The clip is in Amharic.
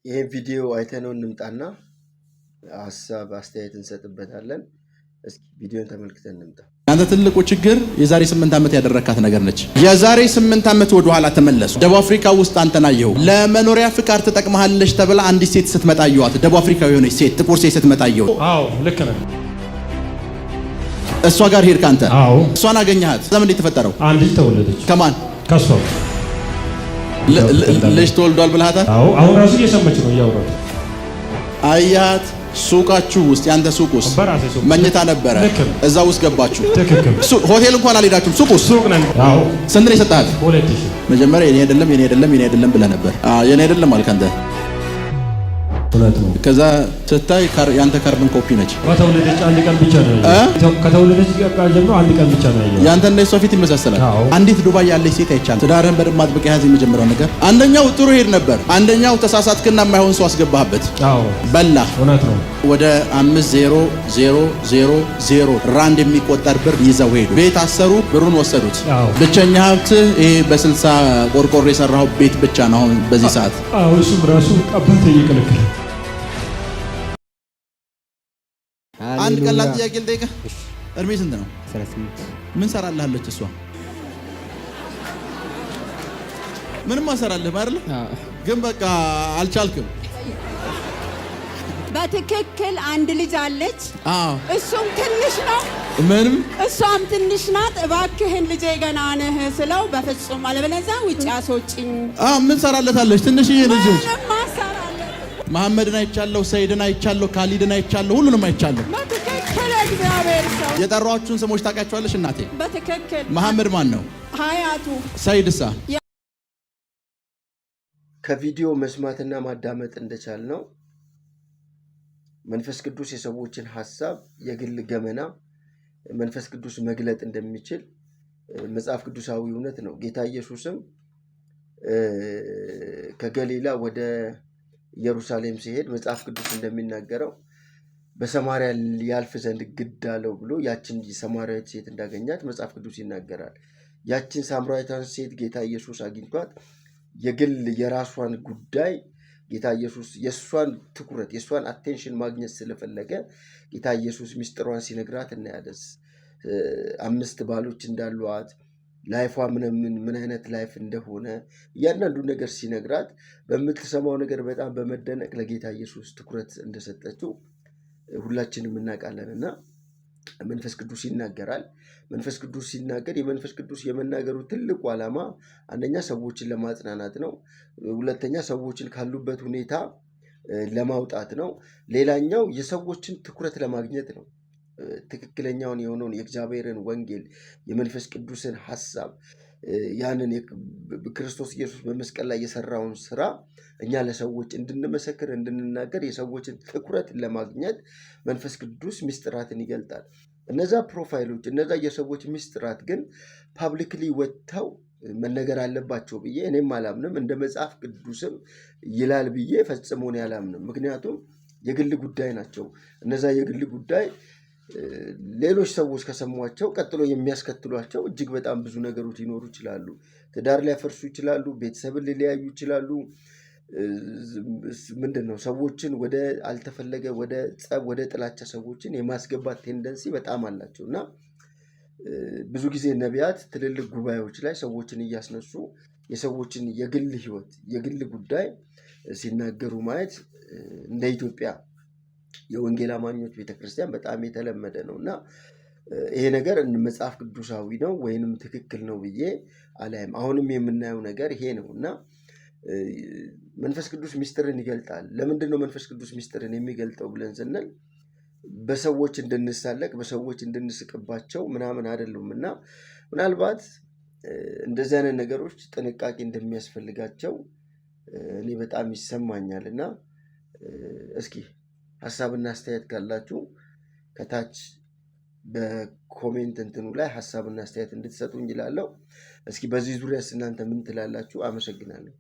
ይሄን ቪዲዮ አይተነው እንምጣና ሐሳብ አስተያየት እንሰጥበታለን። እስኪ ቪዲዮን ተመልክተን እንምጣ። አንተ ትልቁ ችግር የዛሬ 8 ዓመት ያደረካት ነገር ነች። የዛሬ 8 ዓመት ወደ ኋላ ተመለሱ። ደቡብ አፍሪካ ውስጥ አንተን አየሁ። ለመኖሪያ ፍቃድ ትጠቅመሃለች ተብላ አንዲት ሴት ስትመጣ አየኋት። ደቡብ አፍሪካዊ የሆነች ሴት፣ ጥቁር ሴት ስትመጣ አየሁ። አዎ ልክ ነህ። እሷ ጋር ሄድክ አንተ? አዎ። እሷን አገኘሃት? ዘመን እንዴት ተፈጠረው? አንድ ልጅ ተወለደች። ከማን? ከሷ። ልጅ ተወልዷል ብለሃታል? አዎ። አሁን ራሱ እየሰማች ነው እያወራሁ። አያት ሱቃችሁ ውስጥ ያንተ ሱቅ ውስጥ መኝታ ነበረ። እዛ ውስጥ ገባችሁ። ሆቴል እንኳን አልሄዳችሁም። ሱቅ ውስጥ ሱቅ ነን። አዎ። ስንት ነው የሰጣት? 2000። መጀመሪያ የኔ አይደለም ብለህ ነበር። የኔ አይደለም አልክ አንተ። እውነት ነው። ከዛ ስታይ ያንተ ካርበን ኮፒ ነች። ከተወለደች አንድ ቀን ብቻ ነው ያየው። ከተወለደች ጀምሮ አንድ ቀን ብቻ ነው ያየው። ያንተ እና እሷ ፊት ይመሳሰላል። አንዲት ዱባይ ያለች ሴት አይቻል። ትዳርህን በደንብ አጥብቀህ ያዝ። የመጀመሪያው ነገር አንደኛው ጥሩ ሄድ ነበር። አንደኛው ተሳሳትክና የማይሆን ሰው አስገባህበት። አዎ በላ። እውነት ነው። ወደ 5000 ራንድ የሚቆጠር ብር ይዘው ሄዱ። ቤት አሰሩ፣ ብሩን ወሰዱት። ብቸኛ ሀብት ይሄ በ60 ቆርቆሮ የሰራው ቤት ብቻ ነው አሁን በዚህ ሰዓት። አዎ እሱም ራሱ ቀበተ እየከለከለ። አንድ ቀላል ጥያቄ ልጠይቅህ። እድሜ ስንት ነው? 38። ምን ሰራልሃለች እሷ? ምንም አሰራልህም አይደል? ግን በቃ አልቻልክም። በትክክል አንድ ልጅ አለች። እሱም ትንሽ ነው። ምንም እሷም ትንሽ ናት። እባክህን ልጄ ገና ነህ ስለው በፍጹም አለበለዚያ ውጭ አስወጪኝ። ምን ሰራለታለች? ትንሽዬ ልጅ መሐመድን አይቻለሁ፣ ሰይድን አይቻለሁ፣ ካሊድን አይቻለሁ፣ ሁሉንም አይቻለሁ። በትክክል እግዚአብሔር ሰው። የጠራኋችሁን ስሞች ታውቃቸዋለሽ እናቴ? በትክክል። መሐመድ ማን ነው? ሀያቱ። ሰይድሳ? ከቪዲዮ መስማትና ማዳመጥ እንደቻል ነው መንፈስ ቅዱስ የሰዎችን ሐሳብ የግል ገመና መንፈስ ቅዱስ መግለጥ እንደሚችል መጽሐፍ ቅዱሳዊ እውነት ነው። ጌታ ኢየሱስም ከገሊላ ወደ ኢየሩሳሌም ሲሄድ መጽሐፍ ቅዱስ እንደሚናገረው በሰማርያ ያልፍ ዘንድ ግድ አለው ብሎ ያችን ሰማርያዊት ሴት እንዳገኛት መጽሐፍ ቅዱስ ይናገራል። ያችን ሳምራዊቷን ሴት ጌታ ኢየሱስ አግኝቷት የግል የራሷን ጉዳይ ጌታ ኢየሱስ የሷን ትኩረት የሷን አቴንሽን ማግኘት ስለፈለገ ጌታ ኢየሱስ ሚስጥሯን ሲነግራት እናያለን። 5 ባሎች እንዳሏት ላይፏ ምን አይነት ላይፍ እንደሆነ እያንዳንዱ ነገር ሲነግራት በምትሰማው ነገር በጣም በመደነቅ ለጌታ ኢየሱስ ትኩረት እንደሰጠችው ሁላችንም እናውቃለንና መንፈስ ቅዱስ ይናገራል። መንፈስ ቅዱስ ሲናገር የመንፈስ ቅዱስ የመናገሩ ትልቁ ዓላማ አንደኛ ሰዎችን ለማጽናናት ነው። ሁለተኛ ሰዎችን ካሉበት ሁኔታ ለማውጣት ነው። ሌላኛው የሰዎችን ትኩረት ለማግኘት ነው። ትክክለኛውን የሆነውን የእግዚአብሔርን ወንጌል የመንፈስ ቅዱስን ሐሳብ ያንን ክርስቶስ ኢየሱስ በመስቀል ላይ የሰራውን ስራ እኛ ለሰዎች እንድንመሰክር እንድንናገር የሰዎችን ትኩረት ለማግኘት መንፈስ ቅዱስ ምስጢራትን ይገልጣል። እነዛ ፕሮፋይሎች እነዛ የሰዎች ምስጢራት ግን ፓብሊክሊ ወጥተው መነገር አለባቸው ብዬ እኔም አላምንም። እንደ መጽሐፍ ቅዱስም ይላል ብዬ ፈጽሞ እኔ አላምንም። ምክንያቱም የግል ጉዳይ ናቸው። እነዛ የግል ጉዳይ ሌሎች ሰዎች ከሰሟቸው ቀጥሎ የሚያስከትሏቸው እጅግ በጣም ብዙ ነገሮች ሊኖሩ ይችላሉ። ትዳር ሊያፈርሱ ይችላሉ። ቤተሰብን ሊለያዩ ይችላሉ። ምንድነው ሰዎችን ወደ አልተፈለገ ወደ ጸብ ወደ ጥላቻ ሰዎችን የማስገባት ቴንደንሲ በጣም አላቸው እና ብዙ ጊዜ ነቢያት ትልልቅ ጉባኤዎች ላይ ሰዎችን እያስነሱ የሰዎችን የግል ህይወት የግል ጉዳይ ሲናገሩ ማየት እንደ ኢትዮጵያ የወንጌል አማኞች ቤተክርስቲያን በጣም የተለመደ ነው እና ይሄ ነገር መጽሐፍ ቅዱሳዊ ነው ወይንም ትክክል ነው ብዬ አላይም። አሁንም የምናየው ነገር ይሄ ነው እና መንፈስ ቅዱስ ምስጢርን ይገልጣል። ለምንድን ነው መንፈስ ቅዱስ ምስጢርን የሚገልጠው ብለን ስንል በሰዎች እንድንሳለቅ በሰዎች እንድንስቅባቸው ምናምን አይደለም እና ምናልባት እንደዚህ አይነት ነገሮች ጥንቃቄ እንደሚያስፈልጋቸው እኔ በጣም ይሰማኛል እና እስኪ ሐሳብና አስተያየት ካላችሁ ከታች በኮሜንት እንትኑ ላይ ሐሳብና አስተያየት እንድትሰጡኝ እላለሁ። እስኪ በዚህ ዙሪያ እናንተ ምን ትላላችሁ? አመሰግናለሁ።